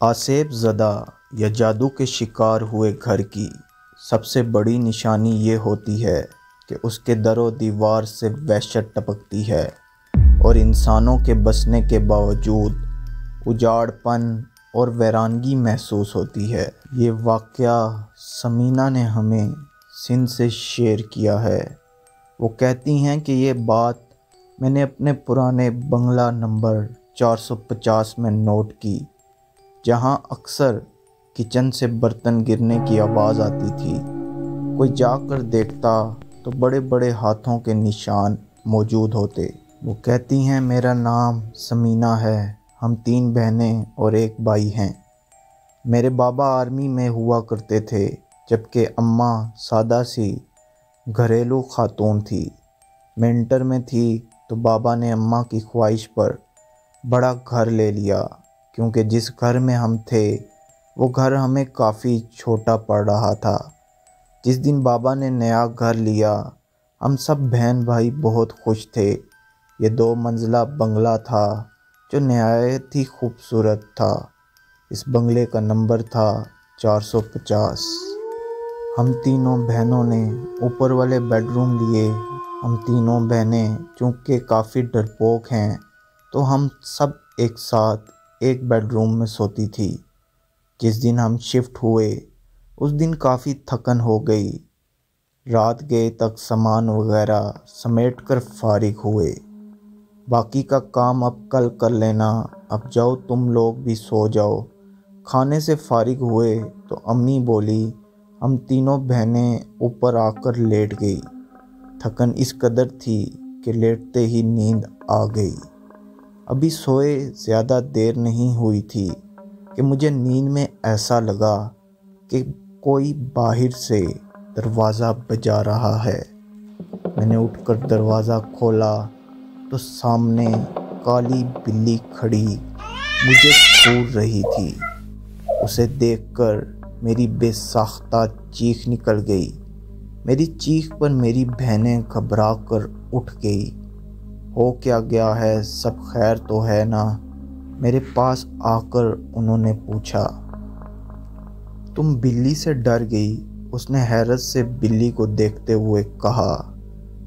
आसेब ज़दा या जादू के शिकार हुए घर की सबसे बड़ी निशानी ये होती है कि उसके दरो दीवार से वहशत टपकती है और इंसानों के बसने के बावजूद उजाड़पन और वीरानगी महसूस होती है। ये वाक़या समीना ने हमें सिंध से शेयर किया है। वो कहती हैं कि ये बात मैंने अपने पुराने बंगला नंबर 450 में नोट की, जहां अक्सर किचन से बर्तन गिरने की आवाज़ आती थी। कोई जाकर देखता तो बड़े बड़े हाथों के निशान मौजूद होते। वो कहती हैं, मेरा नाम समीना है, हम 3 बहनें और 1 भाई हैं। मेरे बाबा आर्मी में हुआ करते थे, जबकि अम्मा सादा सी घरेलू खातून थी। मैं इंटर में थी तो बाबा ने अम्मा की ख्वाहिश पर बड़ा घर ले लिया, क्योंकि जिस घर में हम थे वो घर हमें काफ़ी छोटा पड़ रहा था। जिस दिन बाबा ने नया घर लिया, हम सब बहन भाई बहुत खुश थे। ये 2 मंजिला बंगला था जो नहायत ही खूबसूरत था। इस बंगले का नंबर था 450। हम तीनों बहनों ने ऊपर वाले बेडरूम लिए। हम तीनों बहनें चूँकि काफ़ी डरपोक हैं, तो हम सब एक साथ एक बेडरूम में सोती थी। जिस दिन हम शिफ्ट हुए उस दिन काफ़ी थकन हो गई। रात गए तक सामान वगैरह समेट कर फारिग हुए। बाकी का काम अब कल कर लेना, अब जाओ तुम लोग भी सो जाओ। खाने से फारिग हुए तो अम्मी बोली, हम तीनों बहनें ऊपर आकर लेट गई। थकन इस कदर थी कि लेटते ही नींद आ गई। अभी सोए ज़्यादा देर नहीं हुई थी कि मुझे नींद में ऐसा लगा कि कोई बाहर से दरवाज़ा बजा रहा है। मैंने उठकर दरवाज़ा खोला तो सामने काली बिल्ली खड़ी मुझे घूर रही थी। उसे देखकर मेरी बेसाख्ता चीख निकल गई। मेरी चीख पर मेरी बहनें घबरा कर उठ गई। हो क्या गया है, सब खैर तो है ना? मेरे पास आकर उन्होंने पूछा। तुम बिल्ली से डर गई? उसने हैरत से बिल्ली को देखते हुए कहा,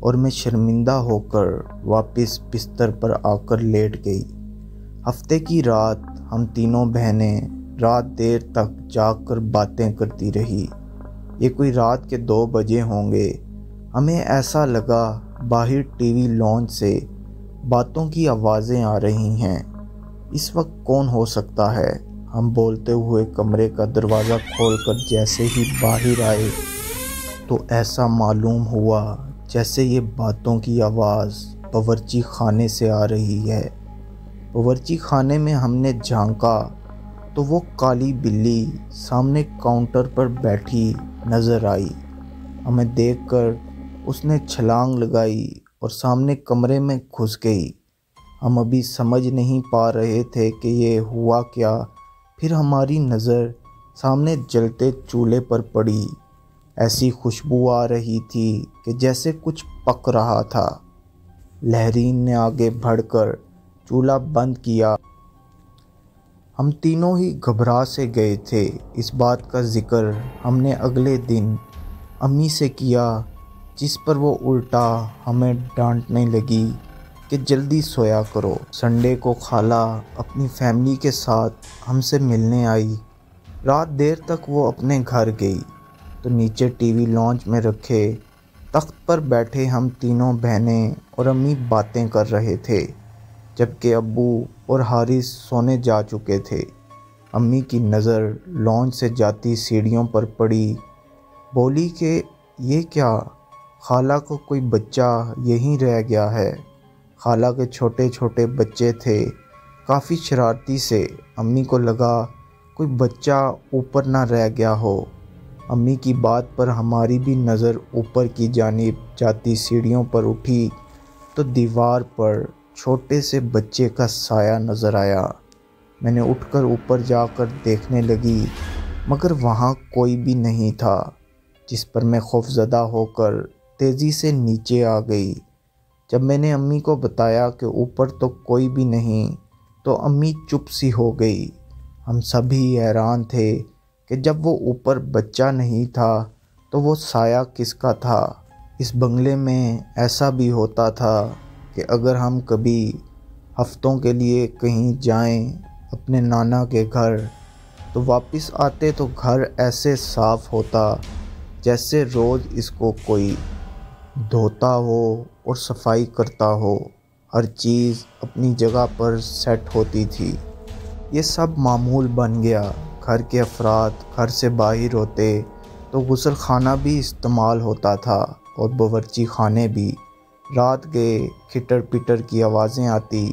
और मैं शर्मिंदा होकर वापस बिस्तर पर आकर लेट गई। हफ्ते की रात हम तीनों बहनें रात देर तक जागकर बातें करती रही। ये कोई रात के 2 बजे होंगे। हमें ऐसा लगा बाहर टीवी लॉन्च से बातों की आवाज़ें आ रही हैं। इस वक्त कौन हो सकता है? हम बोलते हुए कमरे का दरवाज़ा खोलकर जैसे ही बाहर आए तो ऐसा मालूम हुआ जैसे ये बातों की आवाज़ बावर्ची खाने से आ रही है। बावर्ची खाने में हमने झांका तो वो काली बिल्ली सामने काउंटर पर बैठी नज़र आई। हमें देखकर उसने छलांग लगाई और सामने कमरे में घुस गई। हम अभी समझ नहीं पा रहे थे कि ये हुआ क्या। फिर हमारी नज़र सामने जलते चूल्हे पर पड़ी। ऐसी खुशबू आ रही थी कि जैसे कुछ पक रहा था। लहरीन ने आगे बढ़कर चूल्हा बंद किया। हम तीनों ही घबरा से गए थे। इस बात का जिक्र हमने अगले दिन अम्मी से किया, जिस पर वो उल्टा हमें डांटने लगी कि जल्दी सोया करो। संडे को खाला अपनी फैमिली के साथ हमसे मिलने आई। रात देर तक वो अपने घर गई तो नीचे टीवी लॉन्च में रखे तख्त पर बैठे हम तीनों बहनें और अम्मी बातें कर रहे थे, जबकि अब्बू और हारिस सोने जा चुके थे। अम्मी की नज़र लॉन्च से जाती सीढ़ियों पर पड़ी। बोली कि ये क्या, खाला को कोई बच्चा यहीं रह गया है। खाला के छोटे छोटे बच्चे थे, काफ़ी शरारती से। अम्मी को लगा कोई बच्चा ऊपर ना रह गया हो। अम्मी की बात पर हमारी भी नज़र ऊपर की जानिब जाती सीढ़ियों पर उठी तो दीवार पर छोटे से बच्चे का साया नज़र आया। मैंने उठकर ऊपर जाकर देखने लगी, मगर वहाँ कोई भी नहीं था, जिस पर मैं खौफज़दा होकर तेज़ी से नीचे आ गई। जब मैंने अम्मी को बताया कि ऊपर तो कोई भी नहीं, तो अम्मी चुप सी हो गई। ہم سبھی حیران تھے کہ جب وہ اوپر بچہ نہیں تھا تو وہ سایہ کس کا تھا۔ اس بنگلے میں ایسا بھی ہوتا تھا کہ اگر ہم کبھی ہفتوں کے لیے کہیں جائیں اپنے نانا کے گھر تو واپس آتے تو گھر ایسے صاف ہوتا جیسے روز اس کو کوئی دھوتا ہو اور صفائی کرتا ہو۔ ہر چیز اپنی جگہ پر سیٹ ہوتی تھی۔ یہ سب معمول بن گیا۔ گھر کے افراد گھر سے باہر ہوتے تو غسل خانہ بھی استعمال ہوتا تھا اور باورچی خانے بھی۔ رات کے کھٹر پٹر کی آوازیں آتی۔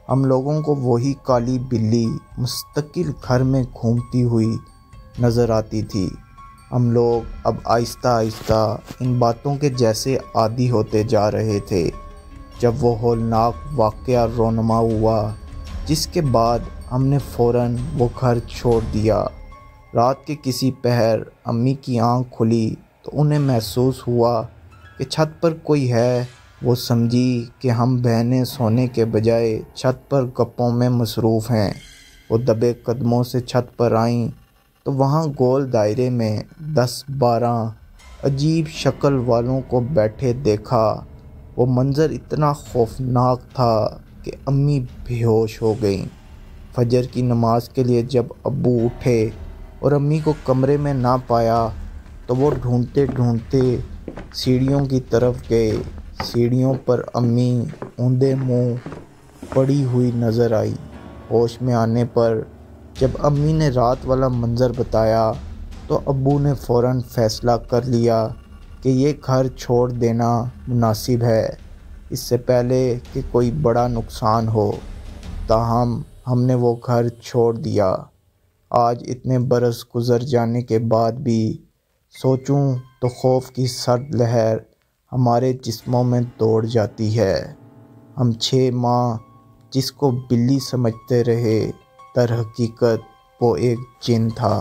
ہم لوگوں کو وہی کالی بلی مستقل گھر میں گھومتی ہوئی نظر آتی تھی۔ ہم لوگ اب آہستہ آہستہ ان باتوں کے جیسے عادی ہوتے جا رہے تھے جب وہ ہولناک واقعہ رونما ہوا، جس کے بعد ہم نے فوراً وہ گھر چھوڑ دیا۔ رات کے کسی پہر امی کی آنکھ کھلی تو انہیں محسوس ہوا کہ چھت پر کوئی ہے۔ وہ سمجھی کہ ہم بہنیں سونے کے بجائے چھت پر گپوں میں مصروف ہیں۔ وہ دبے قدموں سے چھت پر آئیں تو وہاں گول دائرے میں 10-12 عجیب شکل والوں کو بیٹھے دیکھا۔ وہ منظر اتنا خوفناک تھا کہ امی بے ہوش ہو گئیں۔ فجر کی نماز کے لیے جب ابو اٹھے اور امی کو کمرے میں نہ پایا تو وہ ڈھونڈتے ڈھونڈتے سیڑھیوں کی طرف گئے۔ سیڑھیوں پر امی اوندے منہ پڑی ہوئی نظر آئی۔ ہوش میں آنے پر جب امی نے رات والا منظر بتایا تو ابو نے فوراً فیصلہ کر لیا کہ یہ گھر چھوڑ دینا مناسب ہے، اس سے پہلے کہ کوئی بڑا نقصان ہو۔ تاہم ہم نے وہ گھر چھوڑ دیا۔ آج اتنے برس گزر جانے کے بعد بھی سوچوں تو خوف کی سرد لہر ہمارے جسموں میں دوڑ جاتی ہے۔ ہم 6 ماہ جس کو بلی سمجھتے رہے، در حقیقت وہ ایک جن تھا۔